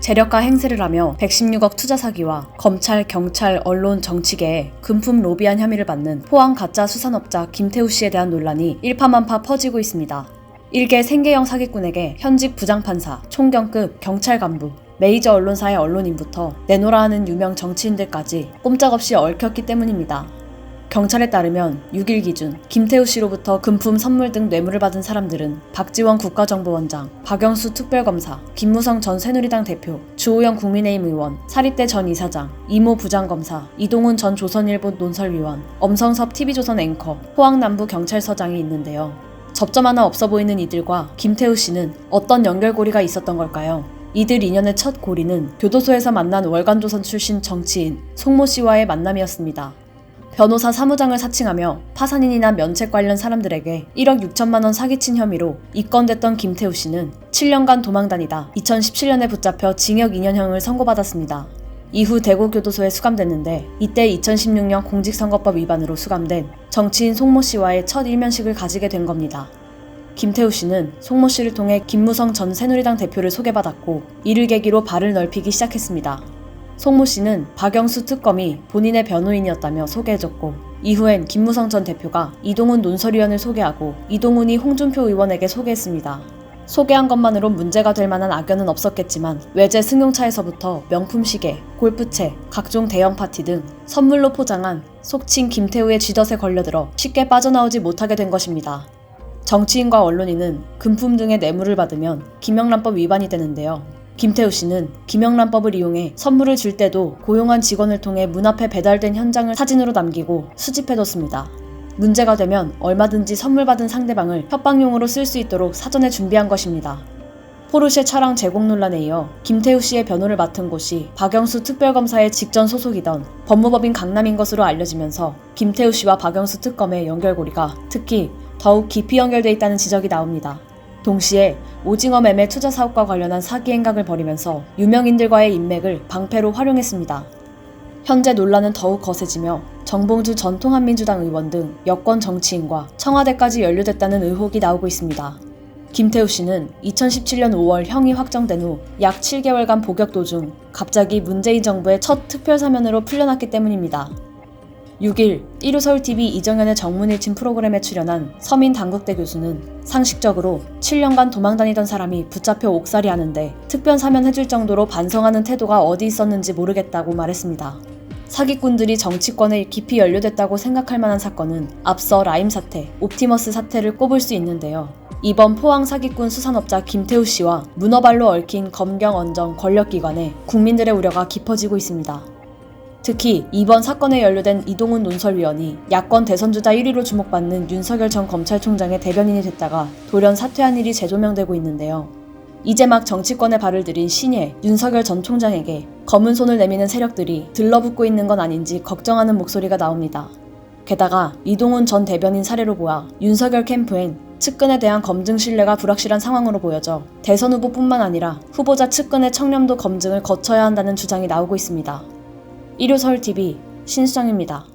재력가 행세를 하며 116억 투자 사기와 검찰, 경찰, 언론, 정치계에 금품 로비한 혐의를 받는 포항 가짜 수산업자 김태우 씨에 대한 논란이 일파만파 퍼지고 있습니다. 일개 생계형 사기꾼에게 현직 부장판사, 총경급 경찰 간부, 메이저 언론사의 언론인부터 내노라 하는 유명 정치인들까지 꼼짝없이 얽혔기 때문입니다. 경찰에 따르면 6일 기준 김태우 씨로부터 금품 선물 등 뇌물을 받은 사람들은 박지원 국가정보원장, 박영수 특별검사, 김무성 전 새누리당 대표, 주호영 국민의힘 의원, 사립대 전 이사장, 이모 부장검사, 이동훈 전 조선일보 논설위원, 엄성섭 TV조선 앵커, 포항남부경찰서장이 있는데요. 접점 하나 없어 보이는 이들과 김태우 씨는 어떤 연결고리가 있었던 걸까요? 이들 인연의 첫 고리는 교도소에서 만난 월간조선 출신 정치인 송모 씨와의 만남이었습니다. 변호사 사무장을 사칭하며 파산인이나 면책 관련 사람들에게 1억 6천만 원 사기친 혐의로 입건됐던 김태우 씨는 7년간 도망다니다 2017년에 붙잡혀 징역 2년형을 선고받았습니다. 이후 대구교도소에 수감됐는데 이때 2016년 공직선거법 위반으로 수감된 정치인 송모 씨와의 첫 일면식을 가지게 된 겁니다. 김태우 씨는 송모 씨를 통해 김무성 전 새누리당 대표를 소개받았고 이를 계기로 발을 넓히기 시작했습니다. 송모 씨는 박영수 특검이 본인의 변호인이었다며 소개해줬고 이후엔 김무성 전 대표가 이동훈 논설위원을 소개하고 이동훈이 홍준표 의원에게 소개했습니다. 소개한 것만으로 문제가 될 만한 악연은 없었겠지만 외제 승용차에서부터 명품 시계, 골프채, 각종 대형 파티 등 선물로 포장한 속칭 김태우의 쥐덫에 걸려들어 쉽게 빠져나오지 못하게 된 것입니다. 정치인과 언론인은 금품 등의 뇌물을 받으면 김영란법 위반이 되는데요. 김태우 씨는 김영란법을 이용해 선물을 줄 때도 고용한 직원을 통해 문 앞에 배달된 현장을 사진으로 남기고 수집해뒀습니다. 문제가 되면 얼마든지 선물 받은 상대방을 협박용으로 쓸 수 있도록 사전에 준비한 것입니다. 포르쉐 차량 제공 논란에 이어 김태우 씨의 변호를 맡은 곳이 박영수 특별검사의 직전 소속이던 법무법인 강남인 것으로 알려지면서 김태우 씨와 박영수 특검의 연결고리가 특히 더욱 깊이 연결돼 있다는 지적이 나옵니다. 동시에 오징어 매매 투자 사업과 관련한 사기 행각을 벌이면서 유명인들과의 인맥을 방패로 활용했습니다. 현재 논란은 더욱 거세지며 정봉주 전 통합민주당 의원 등 여권 정치인과 청와대까지 연루됐다는 의혹이 나오고 있습니다. 김태우 씨는 2017년 5월 형이 확정된 후 약 7개월간 복역 도중 갑자기 문재인 정부의 첫 특별사면으로 풀려났기 때문입니다. 6일 일요서울TV 이정현의 정문일침 프로그램에 출연한 서민 당국대 교수는 상식적으로 7년간 도망다니던 사람이 붙잡혀 옥살이 하는데 특별사면 해줄 정도로 반성하는 태도가 어디 있었는지 모르겠다고 말했습니다. 사기꾼들이 정치권에 깊이 연루됐다고 생각할 만한 사건은 앞서 라임 사태, 옵티머스 사태를 꼽을 수 있는데요. 이번 포항 사기꾼 수산업자 김태우 씨와 문어발로 얽힌 검경 언정 권력기관에 국민들의 우려가 깊어지고 있습니다. 특히 이번 사건에 연루된 이동훈 논설위원이 야권 대선주자 1위로 주목받는 윤석열 전 검찰총장의 대변인이 됐다가 돌연 사퇴한 일이 재조명되고 있는데요. 이제 막 정치권에 발을 들인 신예 윤석열 전 총장에게 검은 손을 내미는 세력들이 들러붙고 있는 건 아닌지 걱정하는 목소리가 나옵니다. 게다가 이동훈 전 대변인 사례로 보아 윤석열 캠프엔 측근에 대한 검증 신뢰가 불확실한 상황으로 보여져 대선 후보뿐만 아니라 후보자 측근의 청렴도 검증을 거쳐야 한다는 주장이 나오고 있습니다. 일요서울TV 신수정입니다.